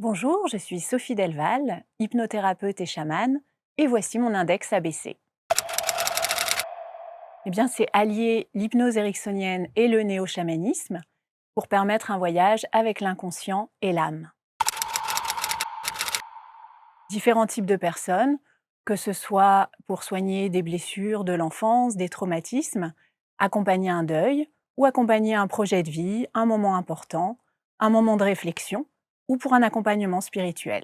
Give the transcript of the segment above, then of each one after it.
Bonjour, je suis Sophie Delval, hypnothérapeute et chamane, et voici mon index ABC. Eh bien, c'est allier l'hypnose ericksonienne et le néo-chamanisme pour permettre un voyage avec l'inconscient et l'âme. Différents types de personnes, que ce soit pour soigner des blessures de l'enfance, des traumatismes, accompagner un deuil ou accompagner un projet de vie, un moment important, un moment de réflexion ou pour un accompagnement spirituel.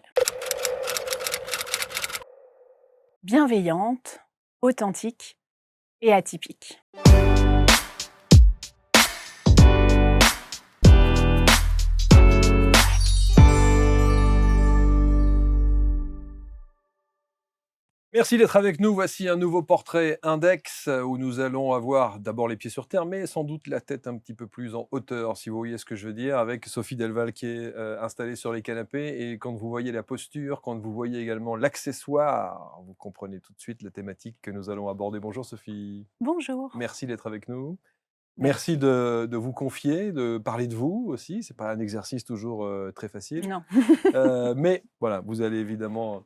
Bienveillante, authentique et atypique. Merci d'être avec nous. Voici un nouveau portrait index où nous allons avoir d'abord les pieds sur terre, mais sans doute la tête un petit peu plus en hauteur, si vous voyez ce que je veux dire, avec Sophie Delval qui est installée sur les canapés. Et quand vous voyez la posture, quand vous voyez également l'accessoire, vous comprenez tout de suite la thématique que nous allons aborder. Bonjour Sophie, Bonjour. merci d'être avec nous. Merci Merci. de vous confier, de parler de vous aussi. C'est pas un exercice toujours très facile. Non. Mais voilà, vous allez évidemment,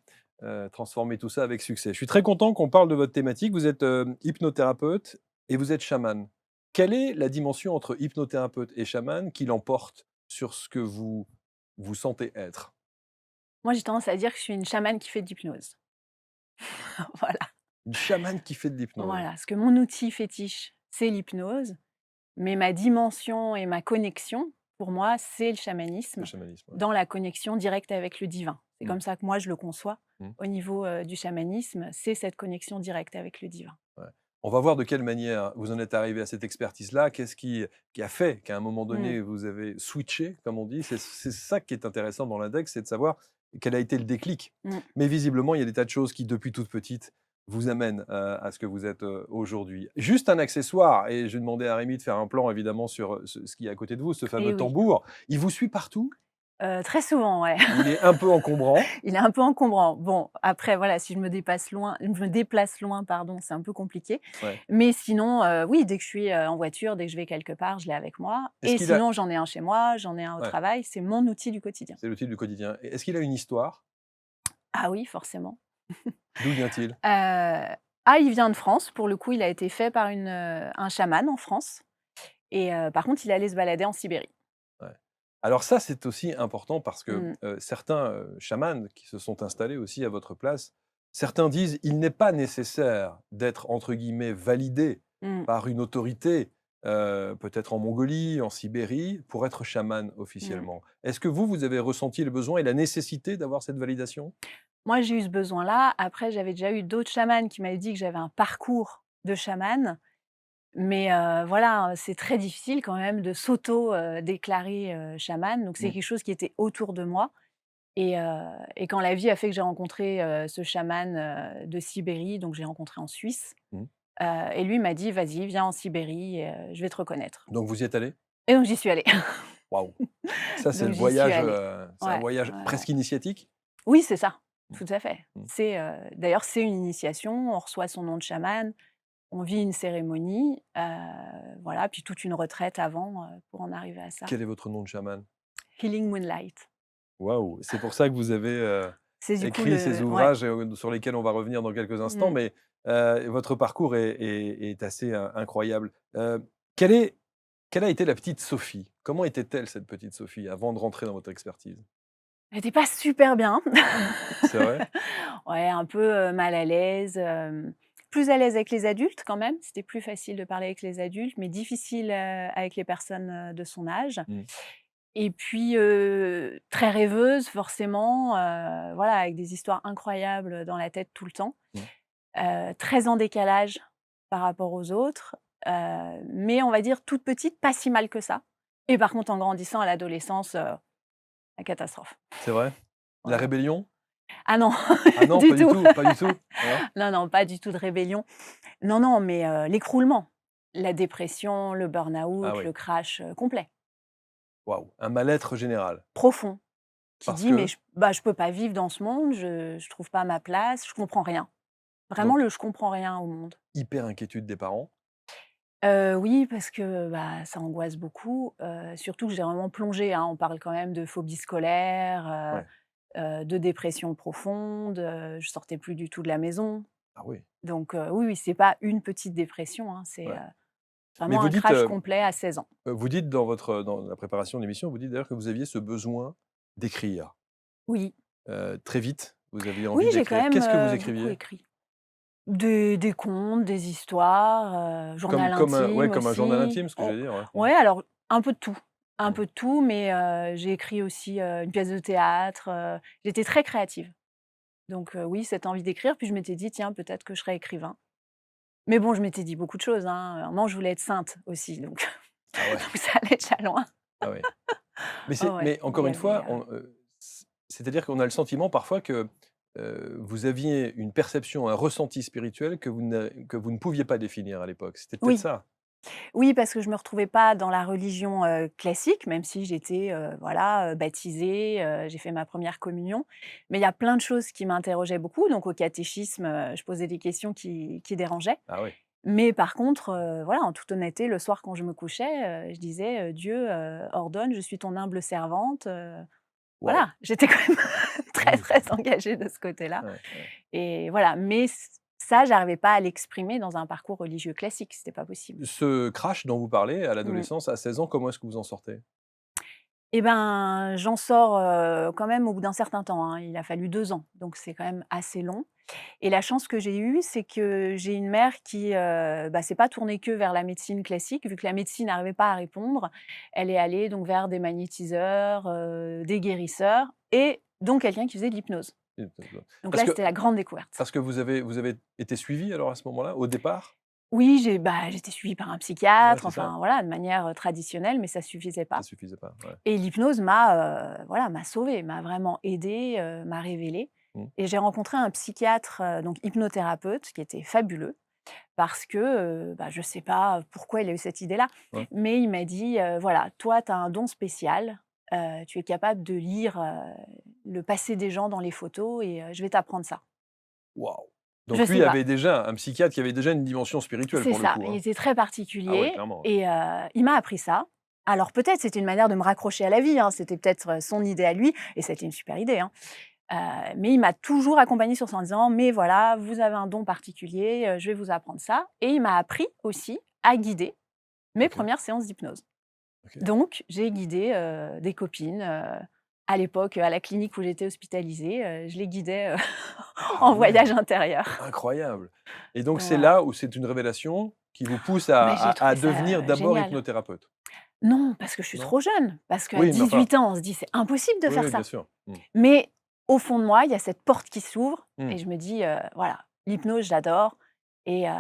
transformer tout ça avec succès. Je suis très content qu'on parle de votre thématique. Vous êtes, hypnothérapeute et vous êtes chamane. Quelle est la dimension entre hypnothérapeute et chamane qui l'emporte sur ce que vous vous sentez être? Moi, j'ai tendance à dire que je suis une chamane qui fait de l'hypnose. Voilà, Une chamane qui fait de l'hypnose. voilà. Parce que mon outil fétiche, c'est l'hypnose, mais ma dimension et ma connexion, pour moi, c'est le Le chamanisme, chamanisme, ouais. dans la connexion directe avec le divin. C'est Mmh, comme ça que moi, je le conçois. mmh, Au niveau, du chamanisme, c'est cette connexion directe avec le divin. ouais. On va voir de quelle manière vous en êtes arrivé à cette expertise-là. Qu'est-ce qui a fait qu'à un moment Mmh, donné, vous avez switché, comme on dit? C'est ça qui est intéressant dans l'index, c'est de savoir quel a été le déclic. mmh. Mais visiblement, il y a des tas de choses qui, depuis toute petite, vous amènent, à ce que vous êtes, aujourd'hui. Juste un accessoire et je vais demander à Rémi de faire un plan évidemment sur, ce qui est à côté de vous, ce fameux Et oui, tambour. Il vous suit partout? très souvent, ouais. Il est un peu encombrant. Il est un peu encombrant. Bon, après voilà, si je me déplace loin, pardon, c'est un peu compliqué. Ouais. Mais sinon, oui, dès que je suis, en voiture, dès que je vais quelque part, je l'ai avec moi Est-ce et qu'il a sinon j'en ai un chez moi, j'en ai un au ouais, travail, c'est mon outil du quotidien. c'est l'outil du quotidien. Et est-ce qu'il a une histoire? Ah oui, forcément. D'où vient-il? Il vient de France, pour le coup, il a été fait par un chaman en France et par contre, il allait se balader en Sibérie. Ouais. Alors ça, c'est aussi important parce que, Mmh, certains, chamans qui se sont installés aussi à votre place, certains disent: «Il n'est pas nécessaire d'être entre guillemets «validé» mmh, par une autorité, peut-être en Mongolie, en Sibérie, pour être chaman mmh. officiellement». Est-ce que vous avez ressenti le besoin et la nécessité d'avoir cette validation? Moi, j'ai eu ce besoin-là. Après, j'avais déjà eu d'autres chamans qui m'avaient dit que j'avais un parcours de chamane. Mais voilà, c'est très difficile quand même de déclarer, chamane, donc c'est Mmh. quelque chose qui était autour de moi et quand la vie a fait que j'ai rencontré, ce chaman, de Sibérie, donc j'ai rencontré en Suisse, Mmh. et lui m'a dit: «Vas-y, viens en Sibérie je vais te reconnaître» Donc vous y êtes allé. et donc j'y suis allée. Waouh! Ça, c'est Donc le j'y suis voyage, allée. c'est un Ouais, voyage ouais, ouais. presque initiatique? Oui, c'est ça, Mmh. tout à fait. Mmh. D'ailleurs, c'est une initiation, on reçoit son nom de chaman, on vit une cérémonie, voilà, puis toute une retraite avant, pour en arriver à ça. Quel est votre nom de chaman? Healing Moonlight. Waouh! C'est pour ça que vous avez, C'est du coup écrit ces le ouais. ouvrages, sur lesquels on va revenir dans quelques instants, Mmh. mais, votre parcours est assez, incroyable. Quelle est quelle a été la petite Sophie? Comment était-elle cette petite Sophie avant de rentrer dans votre expertise? Elle était pas super bien. C'est vrai? Ouais, un peu, mal à l'aise, plus à l'aise avec les adultes quand même. C'était plus facile de parler avec les adultes, mais difficile, avec les personnes, de son âge Mmh. et puis, très rêveuse forcément, voilà, avec des histoires incroyables dans la tête tout le temps. Mmh. Très en décalage par rapport aux autres, mais on va dire toute petite, pas si mal que ça et par contre en grandissant à l'adolescence, la catastrophe. C'est vrai? La Ouais. rébellion? Ah non, Ah non, du pas du tout. tout, pas du tout? Non? Non, non, pas du tout de rébellion. Non, non, mais l'écroulement, la dépression, le Ah burn-out, oui, le crash, complet, waouh, un mal-être général. profond, qui Parce dit: «Mais que je peux pas vivre dans ce monde, je trouve pas ma place, je comprends rien». Vraiment donc je comprends rien au monde. hyper inquiétude des parents? Oui, parce que, bah, ça angoisse beaucoup, surtout que j'ai vraiment plongé, hein. On parle quand même de phobie scolaire, Ouais. de dépression profonde, je sortais plus du tout de la maison. Ah oui, Donc oui, oui, c'est pas une petite dépression, hein, c'est, ouais. Mais vraiment un crash complet à 16 ans. vous dites dans la préparation de l'émission, vous dites d'ailleurs que vous aviez ce besoin d'écrire. Oui. Très vite, vous aviez Oui, envie j'ai quand d'écrire. même, Qu'est-ce que vous beaucoup écriviez? écrit. Des contes, des histoires, journal intime Comme un journal aussi. intime, ce que Oh, j'allais dire, ouais. Mmh. ouais, alors un peu de tout. Un Mmh. peu de tout, mais j'ai écrit aussi, une pièce de théâtre, j'étais très créative. Donc oui, cette envie d'écrire, puis je m'étais dit: «Tiens, peut-être que je serai écrivain». Mais bon, je m'étais dit beaucoup de choses, hein, à un moment, je voulais être sainte aussi, donc Ah ouais, donc ça allait déjà loin. ah ouais. Mais Ah ouais, mais il encore y une avait, fois, c'est-à-dire qu'on a le sentiment parfois que, vous aviez une perception, un ressenti spirituel que vous ne pouviez pas définir à l'époque. C'était peut-être oui. ça? Oui, parce que je me retrouvais pas dans la religion, classique, même si j'étais, voilà, baptisée, j'ai fait ma première communion. Mais il y a plein de choses qui m'interrogeaient beaucoup, donc au catéchisme, je posais des questions qui dérangeaient. Ah oui. Mais par contre, voilà, en toute honnêteté, le soir quand je me couchais, je disais: «Dieu, ordonne, je suis ton humble servante», Waouh! voilà, j'étais quand même très, Mmh. très engagée de ce côté-là Ouais, ouais. et voilà, mais ça, j'arrivais pas à l'exprimer dans un parcours religieux classique, c'était pas possible. Ce crash dont vous parlez à Mmh. l'adolescence, à 16 ans, comment est-ce que vous en sortez? Et ben, j'en sors, quand même au bout d'un certain temps, hein. Il a fallu 2 ans, donc c'est quand même assez long et la chance que j'ai eue, c'est que j'ai une mère qui, bah, s'est pas tournée que vers la médecine classique, vu que la médecine n'arrivait pas à répondre. Elle est allée donc vers des magnétiseurs, des guérisseurs et donc quelqu'un qui faisait de l'hypnose. Donc Parce là, que c'était la grande découverte. vous avez été suivi alors à ce moment-là, au départ? Oui, j'étais suivie par un Ouais, psychiatre, c'est ça. enfin voilà, de manière, traditionnelle, mais ça suffisait Ça pas. suffisait pas, ouais. Et l'hypnose m'a, voilà, m'a sauvée, m'a vraiment aidée, m'a révélée Mmh. et j'ai rencontré un psychiatre, donc hypnothérapeute qui était fabuleux parce que, bah, je sais pas pourquoi il a eu cette idée-là, Ouais. mais il m'a dit: «Voilà, toi, tu as un don spécial, tu es capable de lire, le passé des gens dans les photos et je vais t'apprendre ça». Waouh! Je Donc lui sais pas, avait déjà un psychiatre qui avait déjà une dimension spirituelle c'est pour le ça, coup, il hein? était très Ah ouais, particulier clairement, ouais. et il m'a appris ça. Alors peut-être c'était une manière de me raccrocher à la vie, hein, c'était peut-être, son idée à lui et c'était une super idée, hein. Mais il m'a toujours accompagnée sur ça en disant: «Mais voilà, vous avez un don particulier, je vais vous apprendre ça» et il m'a appris aussi à guider mes OK, premières séances d'hypnose. OK. Donc j'ai guidé, des copines, à l'époque, à la clinique où j'étais hospitalisée, je les guidais, Ah en voyage ouais! intérieur. Incroyable! Et donc c'est Voilà. là où c'est une révélation qui vous pousse Mais j'ai à trouvé devenir ça d'abord génial. hypnothérapeute, Non, parce que je suis non? trop jeune, parce qu'à Oui, mais enfin 18 ans, on se dit: «C'est impossible de oui, faire oui, bien ça». sûr. Mmh. Mais au fond de moi, il y a cette porte qui s'ouvre Mmh. et je me dis, «Voilà, l'hypnose, j'adore et heu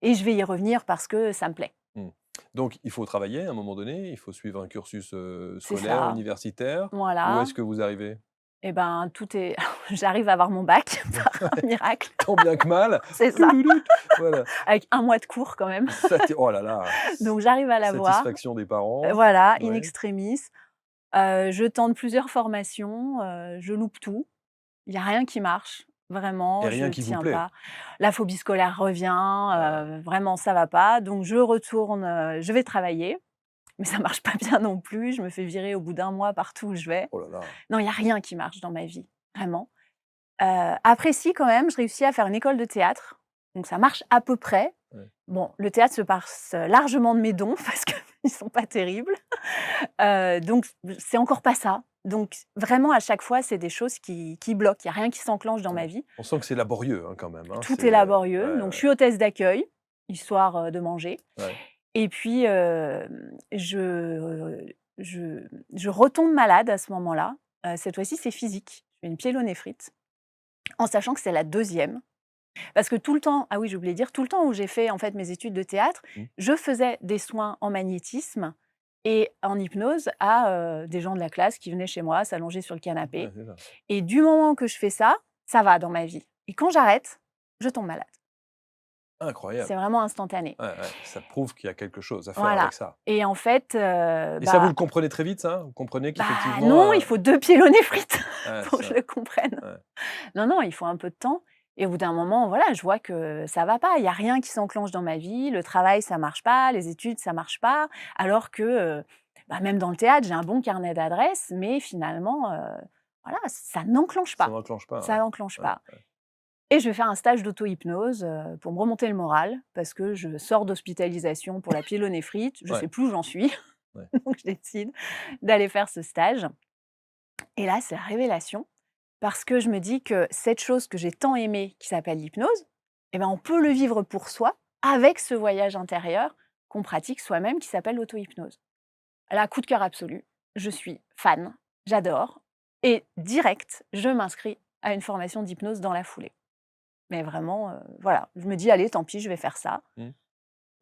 et je vais y revenir parce que ça me plaît». Mmh. Donc il faut travailler à un moment donné, il faut suivre un cursus, C'est scolaire, ça, universitaire. Où voilà est-ce que vous arrivez? et ben, tout est j'arrive à avoir mon bac par un miracle, Tant bien que mal. c'est ça, Toulouloute. Voilà. avec un mois de cours quand même. Oh là là, Donc j'arrive à l'avoir, satisfaction des parents. voilà, in Ouais. extremis. Je tente plusieurs formations, je loupe tout. Il y a rien qui marche, Et vraiment, je rien qui vous tiens plaît? pas. La phobie scolaire revient, Ouais. vraiment ça va pas, donc je retourne, je vais travailler, mais ça marche pas bien non plus. Je me fais virer au bout d'un mois partout où je vais. Oh là là. Non, il y a rien qui marche dans ma vie, vraiment. Après si quand même, je réussis à faire une école de théâtre, donc ça marche à peu près. Ouais. Bon, le théâtre se passe largement de mes dons parce qu'ils sont pas terribles. Donc c'est encore pas ça. Donc vraiment à chaque fois, c'est des choses qui bloquent. Il y a rien qui s'enclenche dans Ouais. ma vie. On sent que c'est laborieux, hein, quand même, hein. Tout est Ouais, laborieux. Donc je ouais, suis hôtesse d'accueil, histoire, de manger ouais. et puis, je retombe malade à ce moment-là. Cette fois-ci, c'est physique. Je fais une pyélonéphrite, en sachant que c'est la deuxième. Parce que tout le temps ah oui, j'ai oublié de dire, tout le temps où j'ai fait, en fait, mes études de théâtre, Mmh. je faisais des soins en magnétisme et en hypnose à, des gens de la classe qui venaient chez moi, s'allonger sur le Ouais, canapé c'est ça. et du moment que je fais ça, ça va dans ma vie et quand j'arrête, je tombe malade. C'est Incroyable. vraiment instantané. Ouais, ouais, ça prouve qu'il y a quelque chose à faire avec Voilà ça. et en fait, Et ça, vous le comprenez très vite ça? Vous comprenez bah, qu'effectivement, non, il faut 2 pyélonéphrites ouais, pour c'est que je ça, le comprenne. ouais. Non, non, il faut un peu de temps Et au bout d'un moment, voilà, je vois que ça va pas. Il y a rien qui s'enclenche dans ma vie. Le travail, ça marche pas. Les études, ça marche pas. Alors que, bah, même dans le théâtre, j'ai un bon carnet d'adresses, mais finalement, voilà, ça n'enclenche Ça pas. n'enclenche pas, Ça ouais. n'enclenche Ouais, pas. ouais. Et je vais faire un stage d'auto-hypnose, pour me remonter le moral parce que je sors d'hospitalisation pour la pyélonéphrite. Je Ouais, sais plus où j'en suis, ouais. donc je décide d'aller faire ce stage. Et là, c'est la révélation parce que je me dis que cette chose que j'ai tant aimée qui s'appelle l'hypnose, eh ben, on peut le vivre pour soi avec ce voyage intérieur qu'on pratique soi-même qui s'appelle l'auto-hypnose. Là, coup de cœur absolu, je suis fan, j'adore et direct, je m'inscris à une formation d'hypnose dans la foulée. Mais vraiment, voilà, je me dis: «Allez, tant pis, je vais faire ça». Mmh.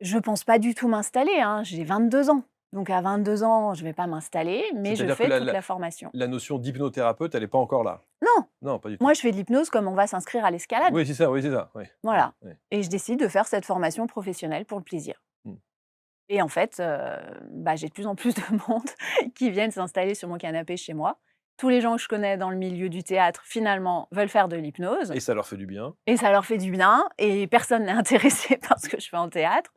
Je pense pas du tout m'installer, hein, j'ai 22 ans. Donc à 22 ans, je vais pas m'installer, mais je C'est-à-dire que fais la toute la la formation. la notion d'hypnothérapeute, elle est pas encore là? Non! Non, pas du tout. Moi, je fais de l'hypnose comme on va s'inscrire à l'escalade, Oui, c'est ça, oui. Ouais, voilà, ouais. et je décide de faire cette formation professionnelle pour le plaisir. Mmh. Et en fait, bah, j'ai de plus en plus de monde qui viennent s'installer sur mon canapé chez moi. Tous les gens que je connais dans le milieu du théâtre, finalement, veulent faire de l'hypnose Et ça leur fait du bien? et ça leur fait du bien et personne n'est intéressé par ce que je fais en théâtre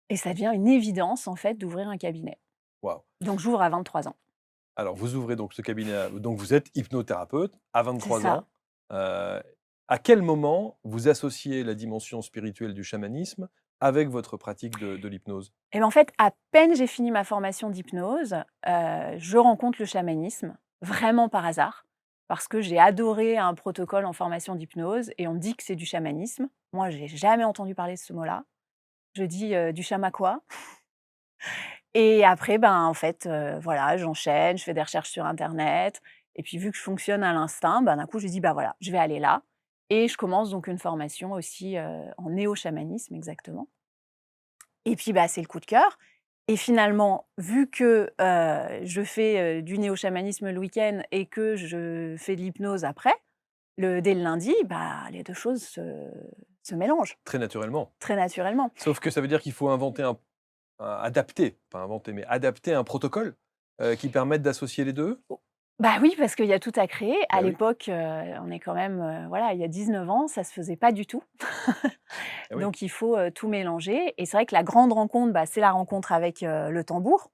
et ça devient une évidence, en fait, d'ouvrir un cabinet. Waouh! Donc j'ouvre à 23 ans. Alors vous ouvrez donc ce cabinet donc vous êtes hypnothérapeute à C'est 23 ça. ans. Heu, à quel moment vous associez la dimension spirituelle du chamanisme avec votre pratique de l'hypnose? Et ben, en fait, à peine j'ai fini ma formation d'hypnose, je rencontre le chamanisme, vraiment par hasard, parce que j'ai adoré un protocole en formation d'hypnose et on me dit que c'est du chamanisme. Moi, j'ai jamais entendu parler de ce mot-là. Je dis: «Du chama quoi?» Et après, ben, en fait, voilà, j'enchaîne, je fais des recherches sur internet et puis vu que je fonctionne à l'instinct, ben, d'un coup, je dis: «Bah, voilà, je vais aller là» et je commence donc une formation aussi, en néo-chamanisme exactement. Et puis, bah, c'est le coup de cœur et finalement, vu que, je fais, du néo-chamanisme le week-end et que je fais de l'hypnose après, dès le lundi, bah, les 2 choses se mélangent Très naturellement. très naturellement. Sauf que ça veut dire qu'il faut inventer adapter, pas inventer, mais adapter un protocole, qui permette d'associer les 2. Bah, oui, parce qu'il y a tout à créer. À Bah oui, l'époque, on est quand même, voilà, il y a 19 ans, ça se faisait pas du tout. ah oui. Donc il faut, tout mélanger et c'est vrai que la grande rencontre, bah, c'est la rencontre avec, le tambour.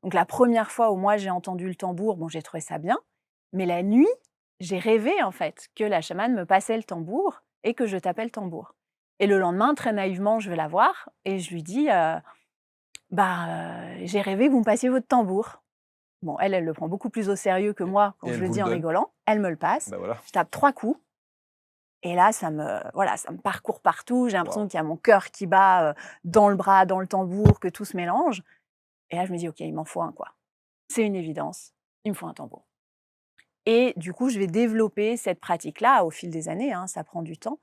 Donc la première fois où moi j'ai entendu le tambour, bon, j'ai trouvé ça bien, mais la nuit, j'ai rêvé en fait que la chamane me passait le tambour et que je tapais le tambour. Et le lendemain, très naïvement, je vais la voir et je lui dis, «Bah, j'ai rêvé que vous me passiez votre tambour». Bon, elle le prend beaucoup plus au sérieux que Et moi et quand je elle le vous le dis en donne? rigolant. Elle me le passe, Bah voilà. je tape 3 coups et là voilà, ça me parcourt partout. J'ai l'impression Waouh! qu'il y a mon cœur qui bat, dans le bras, dans le tambour, que tout se mélange et là je me dis: «OK, il m'en faut un quoi. C'est une évidence, il me faut un tambour». Et du coup, je vais développer cette pratique-là au fil des années, hein, ça prend du temps,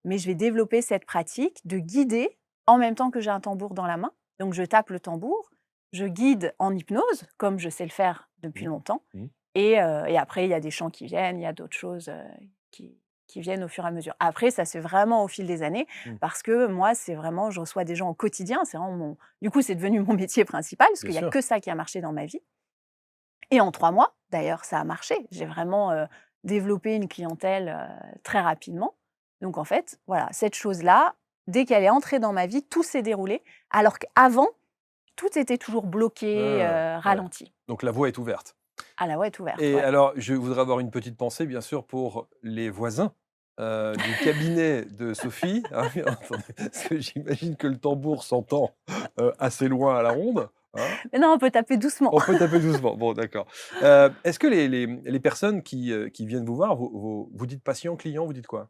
mais je vais développer cette pratique de guider en même temps que j'ai un tambour dans la main. Donc je tape le tambour, je guide en hypnose, comme je sais le faire depuis Mmh. longtemps Mmh. et après il y a des chants qui viennent, il y a d'autres choses, qui qui viennent au fur et à mesure. Après ça se fait vraiment au fil des années Mmh. parce que moi, c'est vraiment je reçois des gens au quotidien, c'est vraiment mon du coup, c'est devenu mon métier principal parce Bien qu'il y a sûr. que ça qui a marché dans ma vie et en 3 mois, d'ailleurs, ça a marché. J'ai vraiment, développé une clientèle, très rapidement. Donc en fait, voilà, cette chose-là, dès qu'elle est entrée dans ma vie, tout s'est déroulé, alors qu'avant, tout était toujours bloqué, Ouais, ouais. ralenti. Donc la voie est ouverte. Ah la voie est ouverte, Et ouais. alors, je voudrais avoir une petite pensée, bien sûr, pour les voisins, du cabinet de Sophie. Ah oui, attendez, parce que j'imagine que le tambour s'entend, assez loin à la ronde, hein? Mais non, on peut taper doucement. On peut taper doucement. Bon, d'accord. Est-ce que les personnes qui viennent vous voir, vous dites patient, client, vous dites quoi?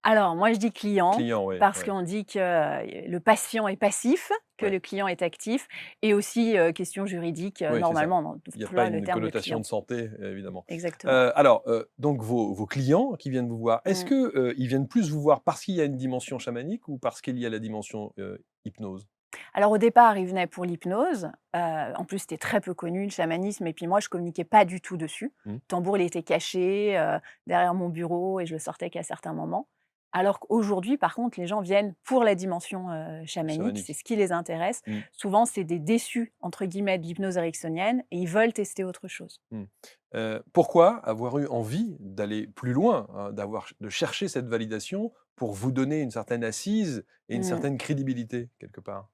Alors moi, je dis client, Client, oui, parce ouais, qu'on dit que, le patient est passif, que ouais. le client est actif et aussi, question juridique, Oui, c'est ça. normalement, on Il n'y a pas emploie le une terme de connotation client. de santé, évidemment. Exactement. Alors, donc vos clients qui viennent vous voir, est-ce Mmh. que, ils viennent plus vous voir parce qu'il y a une dimension chamanique ou parce qu'il y a la dimension, hypnose? Alors au départ, il venait pour l'hypnose, en plus c'était très peu connu le chamanisme et puis moi je communiquais pas du tout dessus. Mmh, Le tambour il était caché, derrière mon bureau et je le sortais qu'à certains moments. Alors qu'aujourd'hui par contre les gens viennent pour la dimension, chamanique, c'est chamanique. ce qui les intéresse. Mmh, Souvent c'est des «déçus» entre guillemets de l'hypnose ericksonienne et ils veulent tester autre chose. mmh. Pourquoi avoir eu envie d'aller plus loin, hein, de chercher cette validation pour vous donner une certaine assise et une Mmh. certaine crédibilité, quelque part?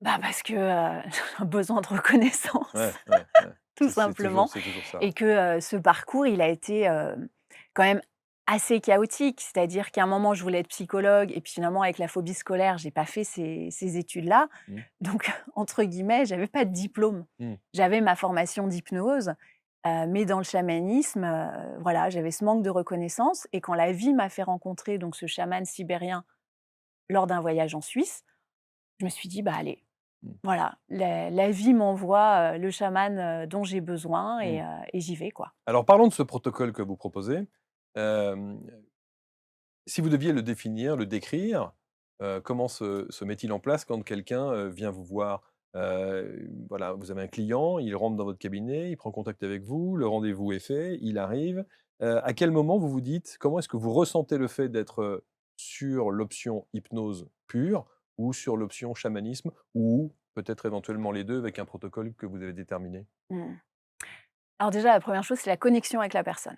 Bah, parce que, j'ai un besoin de reconnaissance, Ouais, ouais, ouais. tout simplement C'est toujours ça. et que, ce parcours, il a été, quand même assez chaotique. C'est-à-dire qu'à un moment, je voulais être psychologue et puis finalement, avec la phobie scolaire, j'ai pas fait ces études-là. Mmh, Donc entre guillemets, j'avais pas de diplôme. mmh. J'avais ma formation d'hypnose, mais dans le chamanisme, voilà, j'avais ce manque de reconnaissance et quand la vie m'a fait rencontrer donc ce chaman sibérien lors d'un voyage en Suisse, je me suis dit: «Bah, allez, Mmh. voilà, la vie m'envoie, le chaman, dont j'ai besoin Mmh. et j'y vais, quoi». Alors parlons de ce protocole que vous proposez. Hem, Si vous deviez le définir, le décrire, comment se met-il en place quand quelqu'un, vient vous voir? Voilà, vous avez un client, il rentre dans votre cabinet, il prend contact avec vous, le rendez-vous est fait, il arrive. À quel moment vous vous dites comment est-ce que vous ressentez le fait d'être, sur l'option hypnose pure ou sur l'option chamanisme ou peut-être éventuellement les 2 avec un protocole que vous avez déterminé? Mmh. Alors déjà, la première chose, c'est la connexion avec la personne.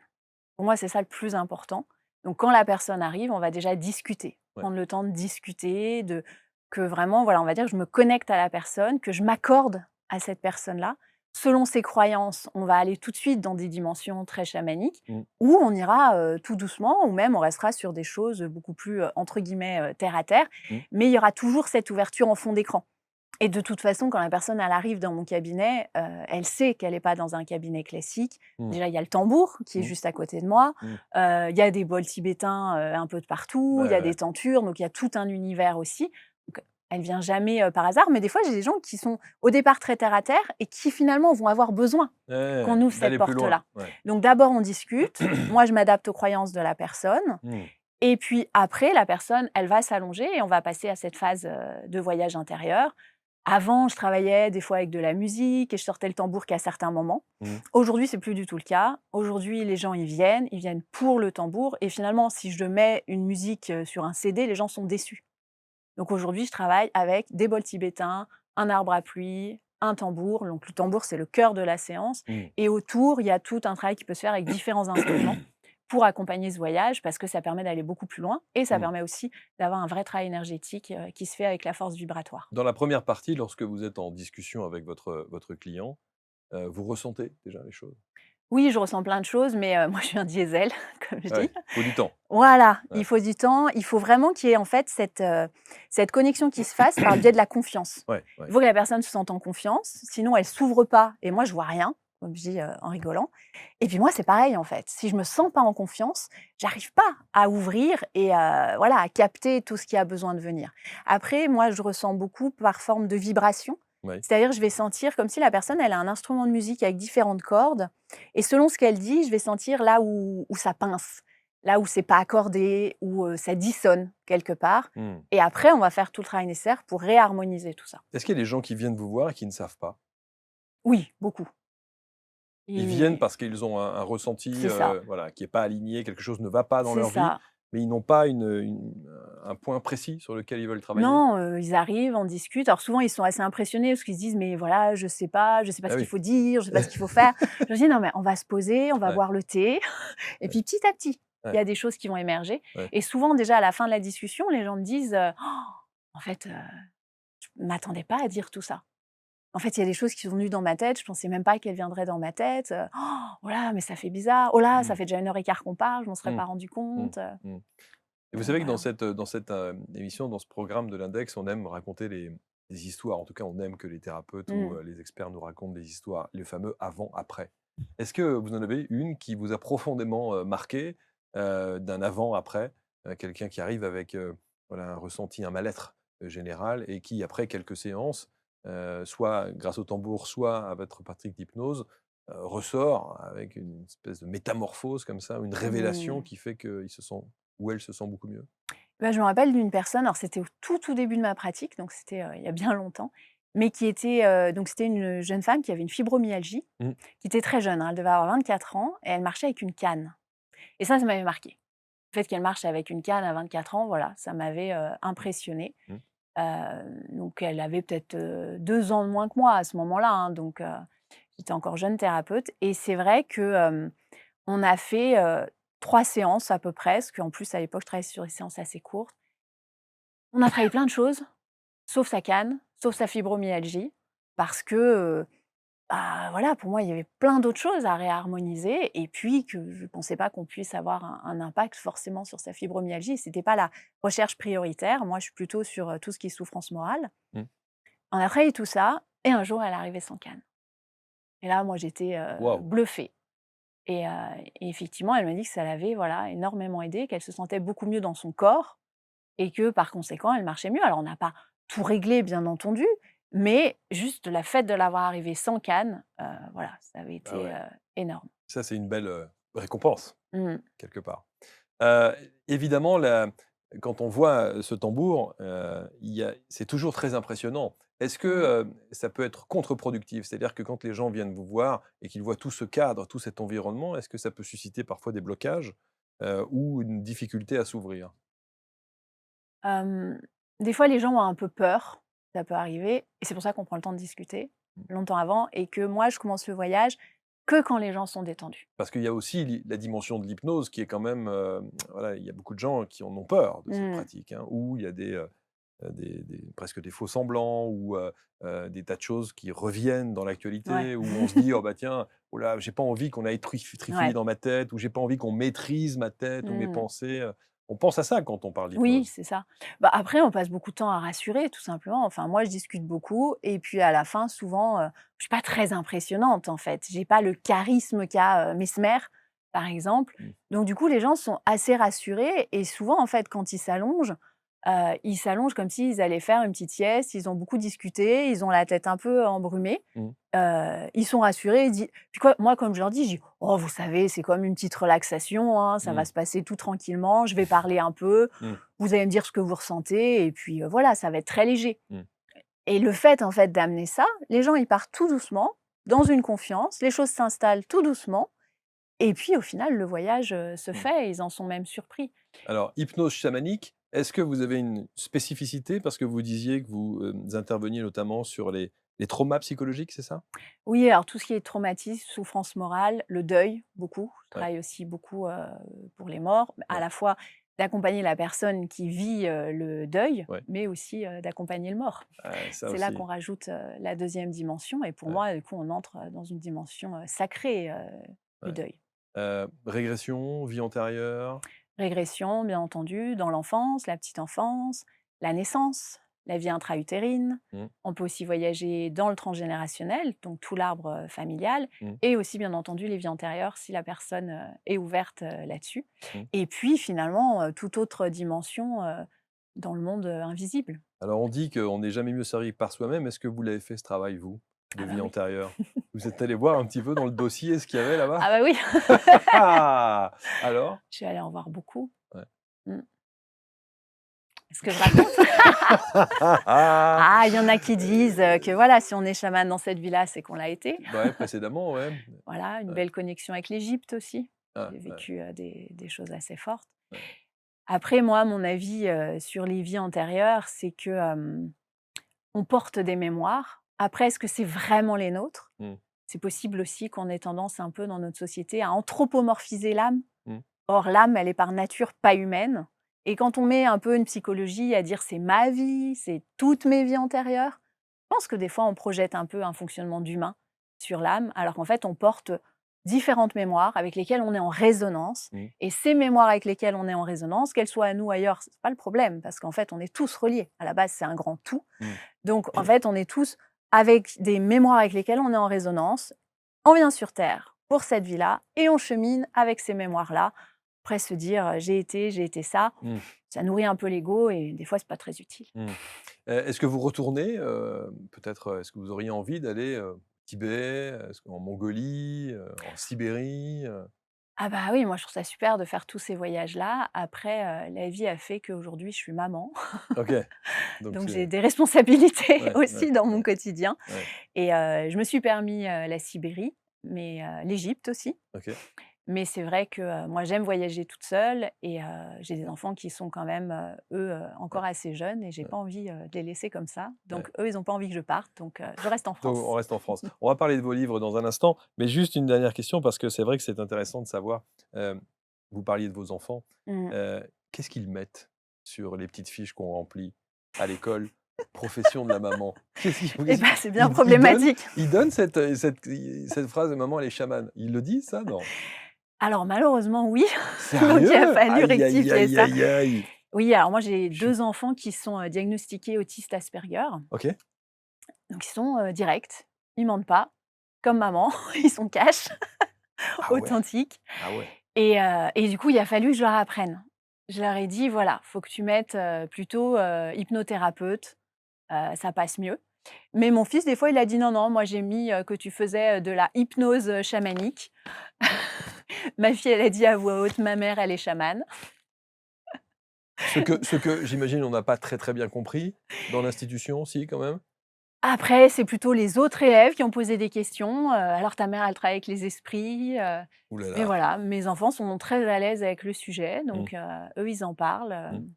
Pour moi, c'est ça le plus important. Donc quand la personne arrive, on va déjà discuter, Ouais. prendre le temps de discuter, de que vraiment, voilà, on va dire que je me connecte à la personne, que je m'accorde à cette personne-là. Selon ses croyances, on va aller tout de suite dans des dimensions très chamaniques Mmh. ou on ira, tout doucement ou même on restera sur des choses, beaucoup plus, entre guillemets, «terre à terre». Mmh. Mais il y aura toujours cette ouverture en fond d'écran. Et de toute façon, quand la personne, elle arrive dans mon cabinet, elle sait qu'elle est pas dans un cabinet classique. Mmh. Déjà, il y a le tambour qui est Mmh. juste à côté de moi, Mmh. il y a des bols tibétains, un peu de partout, il y Ouais, a ouais. des tentures, donc il y a tout un univers aussi. Donc elle vient jamais, par hasard, mais des fois, j'ai des gens qui sont au départ très terre à terre et qui finalement vont avoir besoin Ouais, qu'on ouvre cette d'aller plus loin. porte-là. Ouais. Donc d'abord, on discute. Moi, je m'adapte aux croyances de la personne Mmh. et puis après, la personne, elle va s'allonger et on va passer à cette phase, de voyage intérieur. Avant, je travaillais des fois avec de la musique et je sortais le tambour qu'à certains moments. Mmh. Aujourd'hui, c'est plus du tout le cas. Aujourd'hui, les gens, ils viennent pour le tambour et finalement, si je mets une musique, sur un CD, les gens sont déçus. Donc aujourd'hui, je travaille avec des bols tibétains, un arbre à pluie, un tambour. Donc le tambour, c'est le cœur de la séance Mmh. et autour, il y a tout un travail qui peut se faire avec différents instruments pour accompagner ce voyage parce que ça permet d'aller beaucoup plus loin et ça Mmh. permet aussi d'avoir un vrai travail énergétique, qui se fait avec la force vibratoire. Dans la première partie, lorsque vous êtes en discussion avec votre client, vous ressentez déjà les choses? Oui, je ressens plein de choses, mais moi, je suis un diesel, comme je dis. Ouais, faut du temps. Voilà, Ouais, il faut du temps, il faut vraiment qu'il y ait, en fait, cette connexion qui se fasse par le biais de la confiance. ouais, ouais. Il faut que la personne se sente en confiance, sinon elle s'ouvre pas et moi, je vois rien, comme je dis, en rigolant et puis moi, c'est pareil, en fait. Si je me sens pas en confiance, j'arrive pas à ouvrir et voilà, à capter tout ce qui a besoin de venir. Après, moi, je ressens beaucoup par forme de vibration, Ouais. c'est-à-dire je vais sentir comme si la personne, elle a un instrument de musique avec différentes cordes et selon ce qu'elle dit, je vais sentir là où ça pince, là où c'est pas accordé, où, ça dissonne quelque part Mmh. et après on va faire tout le travail nécessaire pour réharmoniser tout ça. Est-ce qu'il y a des gens qui viennent vous voir et qui ne savent pas? Oui, beaucoup Ils viennent et parce qu'ils ont un ressenti, c'est ça, voilà, qui est pas aligné, quelque chose ne va pas dans c'est leur vie, ça. mais ils n'ont pas un point précis sur lequel ils veulent travailler? Non, ils arrivent, on discute. Alors souvent, ils sont assez impressionnés parce qu'ils se disent: «Mais voilà, je sais pas Ah ce qu'il oui. faut dire, je sais pas ce qu'il faut faire». Je leur dis: «Non, mais on va se poser, on va Ouais, boire le thé et ouais, puis petit à petit, il y ouais, a des choses qui vont émerger» ouais. et souvent déjà à la fin de la discussion, les gens me disent, «En fait, je m'attendais pas à dire tout ça. En fait, il y a des choses qui sont venues dans ma tête, je pensais même pas qu'elles viendraient dans ma tête, oh là, mais ça fait bizarre. Oh là, ça Mmh, fait déjà 1 heure et quart qu'on parle, je m'en serais mmh, pas rendu mmh, compte», mmh. Et vous donc savez que voilà. dans cette, émission, dans ce programme de l'index, on aime raconter les histoires. En tout cas, on aime que les thérapeutes ou, Mmh. les experts nous racontent des histoires, les fameux avant-après. Est-ce que vous en avez une qui vous a profondément, marqué, d'un avant-après? Quelqu'un qui arrive avec, voilà, un ressenti, un mal-être, général et qui, après quelques séances, soit grâce au tambour, soit à votre pratique d'hypnose, ressort avec une espèce de métamorphose comme ça, une révélation Mmh. qui fait qu'il se sent ou elle se sent beaucoup mieux? Bah, je me rappelle d'une personne, alors c'était au tout, tout début de ma pratique, donc c'était, il y a bien longtemps, mais qui était, donc c'était une jeune femme qui avait une fibromyalgie, Mmh. qui était très jeune, hein, elle devait avoir 24 ans et elle marchait avec une canne et ça m'avait marqué. Le fait qu'elle marche avec une canne à 24 ans, voilà, ça m'avait, Mmh. impressionnée. Mmh. Donc elle avait peut-être, 2 ans de moins que moi à ce moment-là, hein, donc j'étais encore jeune thérapeute et c'est vrai que, on a fait, 3 séances à peu près, parce qu'en plus, à l'époque, je travaillais sur des séances assez courtes. On a travaillé plein de choses, sauf sa canne, sauf sa fibromyalgie, parce que, bah, voilà, pour moi, il y avait plein d'autres choses à réharmoniser et puis que je ne pensais pas qu'on puisse avoir un impact forcément sur sa fibromyalgie. C'était pas la recherche prioritaire. Moi, je suis plutôt sur, tout ce qui est souffrance morale. Mmh. On a travaillé tout ça et un jour, elle est arrivée sans canne et là, moi, j'étais, Waouh! bluffée et heu et effectivement, elle m'a dit que ça l'avait, voilà, énormément aidée, qu'elle se sentait beaucoup mieux dans son corps et que, par conséquent, elle marchait mieux. Alors, on n'a pas tout réglé, bien entendu, mais juste la fait de l'avoir arrivée sans canne, voilà, ça avait Ah été, ouais, énorme. ça c'est une belle, récompense, Mmh. quelque part. Heu, évidemment, quand on voit, ce tambour, c'est toujours très impressionnant. Est-ce que, Mmh. ça peut être contre-productif? C'est-à-dire que quand les gens viennent vous voir et qu'ils voient tout ce cadre, tout cet environnement, est-ce que ça peut susciter parfois des blocages, ou une difficulté à s'ouvrir? Hem, des fois, les gens ont un peu peur, ça peut arriver et c'est pour ça qu'on prend le temps de discuter Mmh. longtemps avant et que moi, je commence le voyage que quand les gens sont détendus. Parce qu'il y a aussi la dimension de l'hypnose qui est quand même, voilà, il y a beaucoup de gens qui en ont peur de cette Mmh. pratique, hein, où il y a des presque des faux semblants ou des tas de choses qui reviennent dans Ouais. l'actualité, où on se dit: «Oh bah tiens, oh là, j'ai pas envie qu'on aille trifouiller Ouais. dans ma tête» ou «J'ai pas envie qu'on maîtrise ma tête ou mes Mmh. pensées», on pense à ça quand on parle Oui, d'hypnose. c'est ça. Bah, après, on passe beaucoup de temps à rassurer, tout simplement. Enfin, moi, je discute beaucoup et puis à la fin, souvent, je suis pas très impressionnante, en fait. J'ai pas le charisme qu'a, Mesmer, par exemple. Mmh. Donc du coup, les gens sont assez rassurés et souvent, en fait, quand ils s'allongent comme s'ils allaient faire une petite sieste. Ils ont beaucoup discuté, ils ont la tête un peu embrumée. Mmh. Ils sont rassurés, ils di puis quoi, moi, comme je leur dis, je dis: «Oh, vous savez, c'est comme une petite relaxation, hein, ça va Mmh. se passer tout tranquillement, je vais parler un peu, Mmh. vous allez me dire ce que vous ressentez et puis, voilà, ça va être très léger» Mmh. et le fait, en fait, d'amener ça, les gens, ils partent tout doucement, dans une confiance, les choses s'installent tout doucement et puis, au final, le voyage, se Mmh. fait et ils en sont même surpris. Alors, hypnose chamanique, est-ce que vous avez une spécificité? Parce que vous disiez que vous, interveniez notamment sur les traumas psychologiques, c'est ça? Oui, alors tout ce qui est traumatisme, souffrance morale, le deuil, beaucoup. Je Ouais, travaille aussi beaucoup, pour les morts, à ouais, la fois d'accompagner la personne qui vit, le deuil, ouais. mais aussi, d'accompagner le mort. Ça C'est là qu'on aussi, rajoute, la deuxième dimension et pour ouais, moi, du coup, on entre, dans une dimension, sacrée, du ouais. deuil. Régression, vie antérieure? Régression, bien entendu, dans l'enfance, la petite enfance, la naissance, la vie intra-utérine. Mmh, On peut aussi voyager dans le transgénérationnel, donc tout l'arbre familial, mmh, et aussi, bien entendu, les vies antérieures si la personne est ouverte là-dessus. mmh. Et puis, finalement, toute autre dimension dans le monde invisible. Alors on dit qu'on n'est jamais mieux servi que par soi-même. Est-ce que vous l'avez fait ce travail, vous, de Ah bah vie oui. antérieure? Vous êtes allé voir un petit peu dans le dossier ce qu'il y avait là-bas? Ah bah oui. Alors? Je suis allée en voir beaucoup. Ouais. Mm. Est-ce que je raconte? Ah, il y en a qui disent que voilà, si on est chaman dans cette vie-là, c'est qu'on l'a été. Bah, ouais, précédemment, ouais. Voilà, une Ouais. belle connexion avec l'Égypte aussi. Ah, J'ai ouais, vécu, des choses assez fortes. ouais. Après moi, mon avis, sur les vies antérieures, c'est que, on porte des mémoires. Après, est-ce que c'est vraiment les nôtres? Mmh, C'est possible aussi qu'on ait tendance un peu dans notre société à anthropomorphiser l'âme. mmh, Or l'âme, elle est par nature pas humaine et quand on met un peu une psychologie à dire: «C'est ma vie, c'est toutes mes vies antérieures», je pense que des fois on projette un peu un fonctionnement d'humain sur l'âme, alors qu'en fait on porte différentes mémoires avec lesquelles on est en résonance mmh, et ces mémoires avec lesquelles on est en résonance, qu'elles soient à nous ou ailleurs, c'est pas le problème parce qu'en fait on est tous reliés. À la base, c'est un grand tout. mmh. Donc en fait, on est tous avec des mémoires avec lesquelles on est en résonance. On vient sur terre pour cette vie-là et on chemine avec ces mémoires-là. Après se dire, j'ai été Mmh, ça nourrit un peu l'ego et des fois c'est pas très utile. mmh. Est-ce que vous retournez, peut-être, est-ce que vous auriez envie d'aller, au Tibet, est-ce qu'en Mongolie, en Sibérie, Ah bah oui, moi je trouve ça super de faire tous ces voyages-là. Après, la vie a fait qu'aujourd'hui je suis maman, OK, donc donc c'est j'ai des responsabilités ouais, ouais, aussi dans mon ouais, quotidien ouais, et je me suis permis, la Sibérie, mais l'Égypte aussi. OK, Mais c'est vrai que, moi j'aime voyager toute seule et j'ai des enfants qui sont quand même, eux, ouais, encore assez jeunes et j'ai ouais, pas envie, de les laisser comme ça. Donc ouais. eux, ils ont pas envie que je parte, donc je reste en Donc on France. reste en France. On va parler de vos livres dans un instant, mais juste une dernière question parce que c'est vrai que c'est intéressant de savoir, vous parliez de vos enfants. Mmh. Qu'est-ce qu'ils mettent sur les petites fiches qu'on remplit à l'école? Profession de la maman. Qu'est-ce qu'ils Et qu'est-ce bah, qu'ils c'est bien ils donnent problématique. ils donnent cette phrase de: «Maman, elle est chamane». Ils le disent ça? Non? Alors malheureusement oui, donc il a Sérieux? fallu Aïe, aïe, rectifier aïe, ça. aïe, aïe! Oui, alors moi j'ai Je suis 2 enfants qui sont, diagnostiqués autistes Asperger, OK. donc ils sont, directs, ils mentent pas, comme maman, ils sont cash, Ah ouais, authentiques ah ouais. et du coup, il a fallu que je leur apprenne. Je leur ai dit: «Voilà, faut que tu mettes, plutôt, hypnothérapeute, ça passe mieux». Mais mon fils, des fois, il a dit: «Non, non, moi j'ai mis, que tu faisais, de la hypnose, chamanique». Ma fille, elle a dit à voix haute: «Ma mère, elle est chamane». Ce que j'imagine on n'a pas très, très bien compris dans l'institution, si quand même? Après, c'est plutôt les autres élèves qui ont posé des questions, «Alors ta mère, elle travaille avec les esprits?» Ouh là Mais là. voilà, mes enfants sont très à l'aise avec le sujet, Mmh, donc eux, ils en parlent, mmh.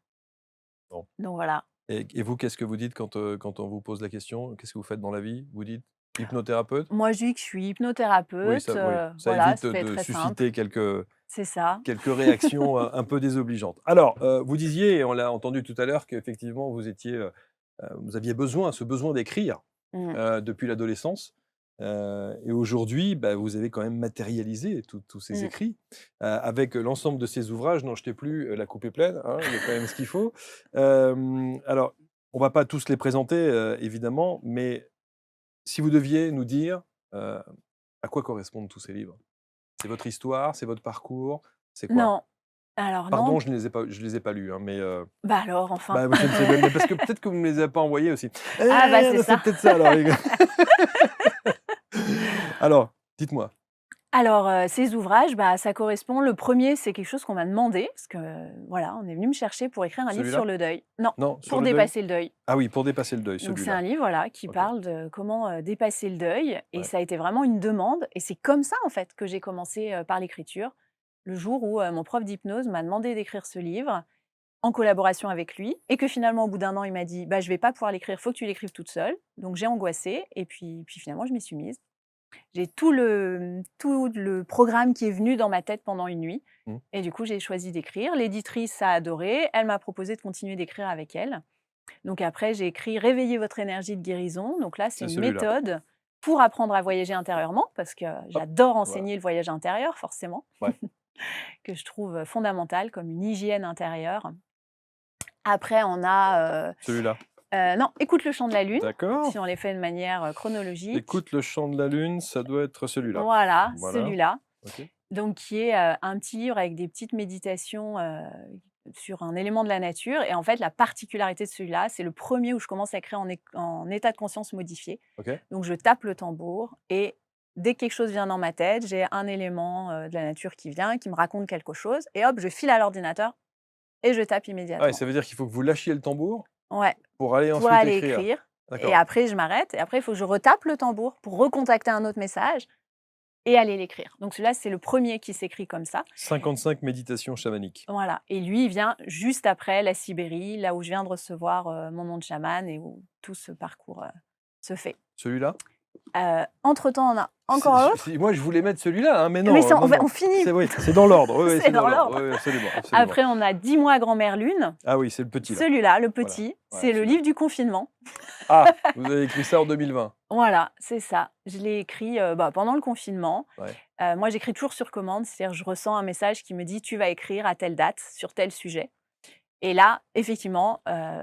Bon. donc voilà. Et vous, qu'est-ce que vous dites quand on vous pose la question? Qu'est-ce que vous faites dans la vie? Vous dites hypnothérapeute? Moi, je dis que je suis Oui, hypnothérapeute, ça voilà, évite c'est de très simple. susciter C'est ça. quelques réactions un peu désobligeantes. Alors, vous disiez, et on l'a entendu tout à l'heure, qu'effectivement vous aviez ce besoin d'écrire, Mmh. depuis l'adolescence. Et aujourd'hui, bah, vous avez quand même matérialisé tous ces Mmh. écrits, avec l'ensemble de ces ouvrages. N'en jetez plus, la coupe est pleine, hein, il y a quand même ce qu'il faut. Alors, on va pas tous les présenter, évidemment, mais si vous deviez nous dire, à quoi correspondent tous ces livres? C'est votre histoire? C'est votre parcours? C'est quoi? Non, alors non, Pardon, je les ai pas lus, hein, mais bah alors, enfin. bah, je ne sais même mais parce que peut-être que vous me les avez pas envoyés aussi. Ah bah, c'est C'est ça. peut-être ça alors les gars. Alors, dites-moi. Alors, ces ouvrages, bah, ça correspond le premier, c'est quelque chose qu'on m'a demandé parce que, voilà, on est venu me chercher pour écrire un livre sur Celui-là? le deuil. Non, Non, sur pour le deuil? dépasser le deuil. Ah oui, pour dépasser le deuil, Donc c'est un celui-là. livre, voilà, qui OK, parle de comment, dépasser le deuil et ouais. ça a été vraiment une demande et c'est comme ça, en fait, que j'ai commencé, par l'écriture. Le jour où, mon prof d'hypnose m'a demandé d'écrire ce livre en collaboration avec lui et que finalement, au bout d'1 an, il m'a dit: «Bah, je vais pas pouvoir l'écrire, faut que tu l'écrives toute seule». Donc j'ai angoissé et puis finalement, je m'y suis mise. J'ai tout le programme qui est venu dans ma tête pendant une nuit Mmh. et du coup, j'ai choisi d'écrire. L'éditrice a adoré, elle m'a proposé de continuer d'écrire avec elle. Donc après, j'ai écrit «Réveillez votre énergie de guérison». Donc là, c'est C'est une celui-là. méthode pour apprendre à voyager intérieurement parce que Hop, j'adore voilà. enseigner le voyage intérieur forcément, Ouais, que je trouve, fondamental comme une hygiène intérieure. Après on a, celui-là. non, «Écoute le chant de la lune», D'accord. si on les fait de manière, chronologique. Écoute le chant de la lune, ça doit être celui-là. Voilà, Voilà, celui-là. OK. Donc qui est, un petit livre avec des petites méditations, sur un élément de la nature et en fait, la particularité de celui-là, c'est le premier où je commence à écrire en état de conscience modifié. OK. Donc je tape le tambour et dès que quelque chose vient dans ma tête, j'ai un élément, de la nature qui vient, qui me raconte quelque chose et hop, je file à l'ordinateur et je tape Ah et immédiatement. ça veut dire qu'il faut que vous lâchiez le tambour Ouais, pour aller pour ensuite aller écrire? écrire et D'accord. après je m'arrête et après il faut que je retape le tambour pour recontacter un autre message et aller l'écrire. Donc celui-là, c'est le premier qui s'écrit comme ça. 55 méditations chamaniques. Voilà et lui, il vient juste après la Sibérie, là où je viens de recevoir, mon nom de chaman et où tout ce parcours, se fait. Celui-là? Entre-temps, on a encore un autre, Moi je voulais mettre celui-là, hein, mais mais non, ça non, on non. finit, C'est oui, c'est dans l'ordre. Oui, oui, c'est c'est dans dans l'ordre. l'ordre. Oui, oui, absolument, absolument. Après, on a 10 mois grand-mère lune. Ah oui, c'est le petit là. Celui-là, le Voilà, petit, voilà c'est le celui-là. livre du confinement. Ah! Vous avez écrit ça en 2020? Voilà, c'est ça. Je l'ai écrit, bah, pendant le confinement. Ouais. Moi, j'écris toujours sur commande, c'est-à-dire je ressens un message qui me dit: «Tu vas écrire à telle date sur tel sujet». Et là, effectivement,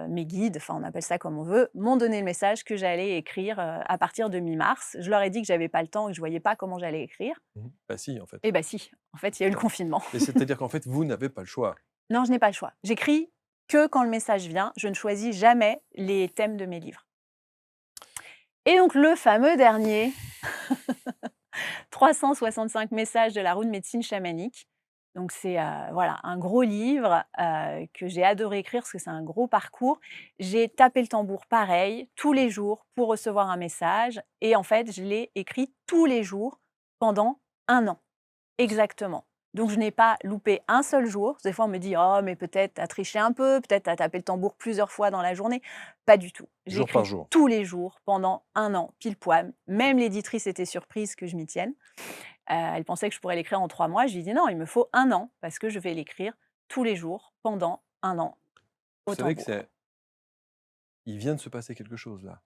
mes guides, enfin on appelle ça comme on veut, m'ont donné le message que j'allais écrire, à partir de mi-mars. Je leur ai dit que j'avais pas le temps et que je voyais pas comment j'allais écrire. Mmh. Bah si, en fait. Et bah si, en fait, il y a eu le confinement. Mais c'est-à-dire qu'en fait, vous n'avez pas le choix. Non, je n'ai pas le choix. J'écris que quand le message vient, je ne choisis jamais les thèmes de mes livres. Et donc le fameux dernier, 365 messages de la roue de médecine chamanique. Donc c'est, voilà, un gros livre, que j'ai adoré écrire parce que c'est un gros parcours. J'ai tapé le tambour pareil, tous les jours pour recevoir un message et en fait, je l'ai écrit tous les jours pendant 1 an, exactement. Donc je n'ai pas loupé un seul jour. Des fois, on me dit: «Oh mais peut-être tu as triché un peu, peut-être tu as tapé le tambour plusieurs fois dans la journée». Pas du tout. J'ai Jour par écrit jour. tous les jours pendant 1 an, pile poil. Même l'éditrice était surprise que je m'y tienne. Elle pensait que je pourrais l'écrire en 3 mois. Je lui ai dit: «Non, il me faut 1 an parce que je vais l'écrire tous les jours pendant 1 an Vous au savez que tambour». il vient de se passer quelque chose là.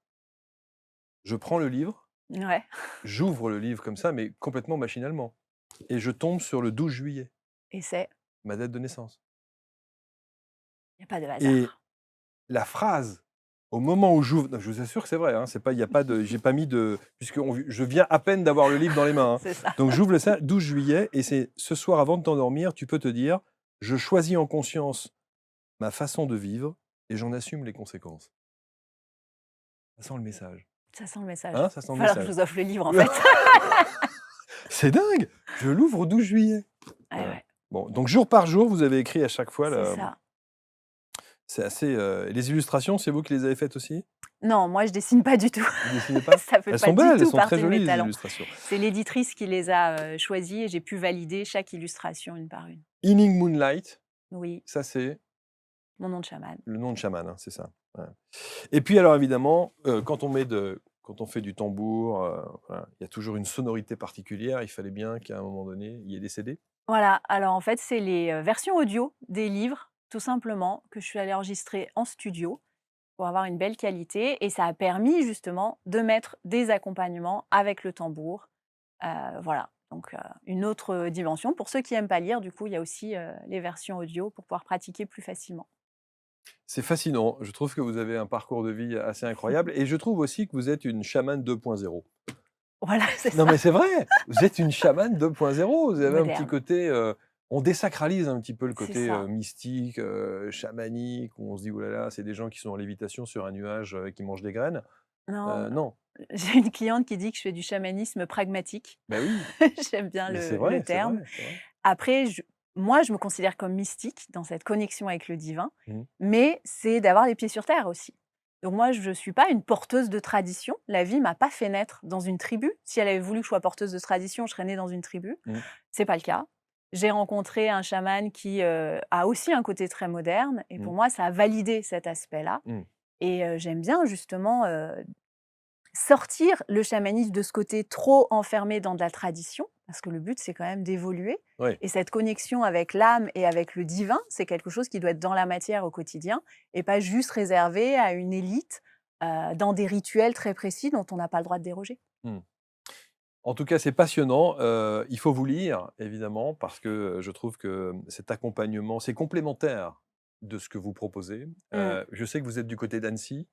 Je prends le livre, Ouais, j'ouvre le livre comme ça, mais complètement machinalement et je tombe sur le 12 juillet, et c'est ma date de naissance il y a pas de et hasard. la phrase, au moment où j'ouvre non, je vous assure que c'est vrai, hein, c'est pas il y a pas de j'ai pas mis de puisque je viens à peine d'avoir le livre dans les mains, hein. C'est ça. Donc j'ouvre ça, 12 juillet et c'est ce soir avant de t'endormir, tu peux te dire: «Je choisis en conscience ma façon de vivre et j'en assume les conséquences». Ça sent le message, Ça sent le message. hein, ça Il sent va le falloir que je message. vous offre le livre, en fait. C'est dingue! Je l'ouvre au 12 juillet. Ouais, Voilà. ouais, Bon, donc jour par jour, vous avez écrit à chaque fois c'est là, ça. c'est assez, et les illustrations, c'est vous qui les avez faites aussi? Non, moi, je dessine pas du tout. Vous dessinez pas? Ça fait Elles pas sont du belles, elles tout sont très partie de mes jolies les talents. illustrations. C'est l'éditrice qui les a, choisies et j'ai pu valider chaque illustration une par une. Inning Moonlight, Oui, ça c'est mon nom de chaman. le nom de chaman, hein, c'est ça? Ouais. Et puis alors évidemment, quand on fait du tambour, voilà, il y a toujours une sonorité particulière. Il fallait bien qu'à un moment donné, il y ait des CD. Voilà, alors en fait, c'est les, versions audio des livres, tout simplement, que je suis allée enregistrer en studio pour avoir une belle qualité et ça a permis justement de mettre des accompagnements avec le tambour. Voilà, donc une autre dimension. Pour ceux qui aiment pas lire, du coup, il y a aussi, les versions audio pour pouvoir pratiquer plus facilement. C'est fascinant. Je trouve que vous avez un parcours de vie assez incroyable et je trouve aussi que vous êtes une chamane 2.0. Voilà, c'est Non, ça, mais c'est vrai! Vous êtes une chamane 2.0. Vous avez un petit moderne. côté, on désacralise un petit peu le C'est côté, ça. mystique, chamanique, où on se dit: «Ouh là là, c'est des gens qui sont en lévitation sur un nuage, qui mangent des graines». Non, Non. j'ai une cliente qui dit que je fais du chamanisme pragmatique. Ben oui, J'aime bien mais c'est le vrai, c'est terme. vrai, c'est vrai. Après, moi, je me considère comme mystique dans cette connexion avec le divin, Mmh. mais c'est d'avoir les pieds sur terre aussi. Donc moi, je ne suis pas une porteuse de tradition. La vie m'a pas fait naître dans une tribu. Si elle avait voulu que je sois porteuse de tradition, je serais née dans une tribu. Mmh. C'est pas le cas. J'ai rencontré un chaman qui a aussi un côté très moderne, et Mmh. pour moi, ça a validé cet aspect-là. Mmh. Et j'aime bien justement sortir le chamanisme de ce côté trop enfermé dans de la tradition, parce que le but, c'est quand même d'évoluer. Ouais. Et cette connexion avec l'âme et avec le divin, c'est quelque chose qui doit être dans la matière au quotidien et pas juste réservé à une élite dans des rituels très précis dont on n'a pas le droit de déroger. Mmh. En tout cas, c'est passionnant. Il faut vous lire, évidemment, parce que, je trouve que, cet accompagnement, c'est complémentaire de ce que vous proposez. Mm. Je sais que vous êtes du côté d'Annecy.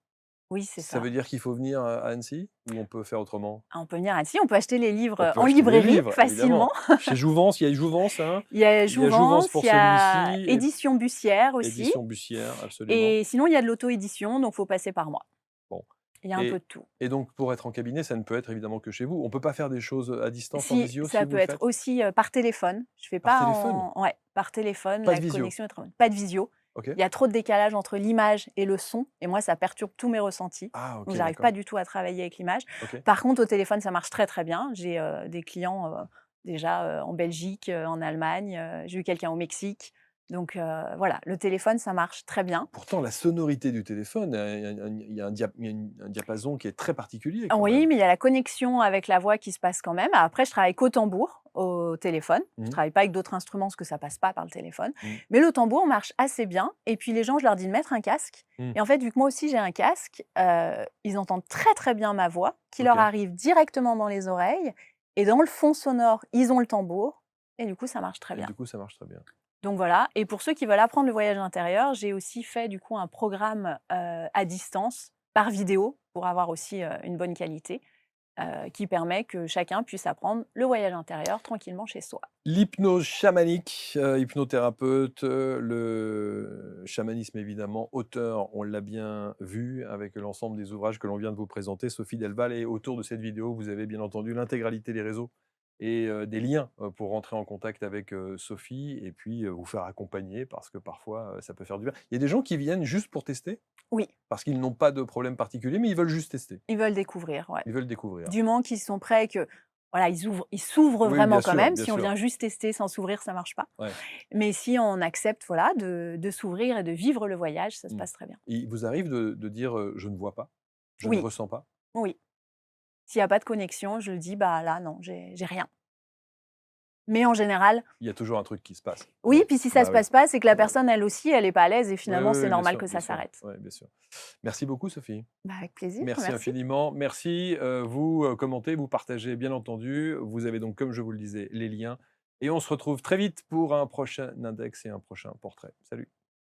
Oui, c'est Ça ça. veut dire qu'il faut venir à Annecy ou on peut faire autrement? Ah, on peut venir ainsi, on peut acheter les livres On peut en acheter les librairie livres, facilement. évidemment. Chez Jouvence, il y a Jouvence, hein? Il y a Il y a Jouvence Jouvence, pour il y a celui-ci et Édition Bussière aussi. édition Bussière, absolument. Et sinon, il y a de l'auto-édition, donc il faut passer par moi. Bon Il y a un peu et de tout. et donc pour être en cabinet, ça ne peut être évidemment que chez vous. On peut pas faire des choses, à distance en Si, visio si ça vous peut le être faites? aussi, par téléphone. Je fais Par pas téléphone? ouais, par téléphone, Pas de la visio? connexion est très bonne. Pas de visio. OK. Il y a trop de décalage entre l'image et le son et moi, ça perturbe tous mes ressentis. Ah Donc OK, j'arrive pas d'accord. du tout à travailler avec l'image. OK. Par contre, au téléphone, ça marche très, très bien. J'ai, des clients, déjà, en Belgique, en Allemagne, j'ai eu quelqu'un au Mexique. Donc voilà, le téléphone, ça marche très bien. Pourtant la sonorité du téléphone, il y a un diapason qui est très particulier quand Oui, même. mais il y a la connexion avec la voix qui se passe quand même. Après, je travaille qu'au tambour, au téléphone. Je Mmh. travaille pas avec d'autres instruments parce que ça passe pas par le téléphone. Mmh. Mais le tambour marche assez bien. Et puis les gens, je leur dis de mettre un casque. Mmh. Et en fait, vu que moi aussi j'ai un casque, ils entendent très très bien ma voix, qui leur OK arrive directement dans les oreilles. Et dans le fond sonore, ils ont le tambour. Et du coup, ça marche très et bien. du coup ça marche très bien. Donc voilà. Et pour ceux qui veulent apprendre le voyage intérieur, j'ai aussi fait du coup un programme à distance par vidéo pour avoir aussi une bonne qualité qui permet que chacun puisse apprendre le voyage intérieur tranquillement chez soi. L'hypnose chamanique, hypnothérapeute, le chamanisme évidemment, auteur, on l'a bien vu avec l'ensemble des ouvrages que l'on vient de vous présenter, Sophie Delval et autour de cette vidéo, vous avez bien entendu l'intégralité des réseaux et des liens, pour rentrer en contact avec, Sophie et puis, vous faire accompagner parce que parfois, ça peut faire du bien. Il y a des gens qui viennent juste pour tester, Oui, parce qu'ils n'ont pas de problème particulier, mais ils veulent juste tester. ils veulent découvrir, ouais. Ils veulent découvrir. Du moment qu'ils sont prêts, que voilà, ils s'ouvrent Oui, bien vraiment quand sûr, même. bien Si on sûr. vient juste tester sans s'ouvrir, ça marche pas. Ouais. Mais si on accepte, voilà, de s'ouvrir et de vivre le voyage, ça se Mmh. passe très bien. Il vous arrive de dire, «Je ne vois pas, je ne Oui, ressens pas»? oui. S'il y a pas de connexion, je le dis: «Bah là, non, j'ai rien». Mais en général, Il y a toujours un truc qui se passe. oui, puis si ça Bah se oui. passe pas, c'est que la Ouais. personne, elle aussi, elle est pas à l'aise et Oui, finalement, oui, c'est oui, bien normal sûr, que bien ça sûr. s'arrête. Ouais, bien sûr. Merci beaucoup, Sophie. Bah, avec plaisir, Merci merci. infiniment. Merci, vous, commentez, vous partagez, bien entendu. Vous avez donc, comme je vous le disais, les liens et on se retrouve très vite pour un prochain index et un prochain portrait. Salut.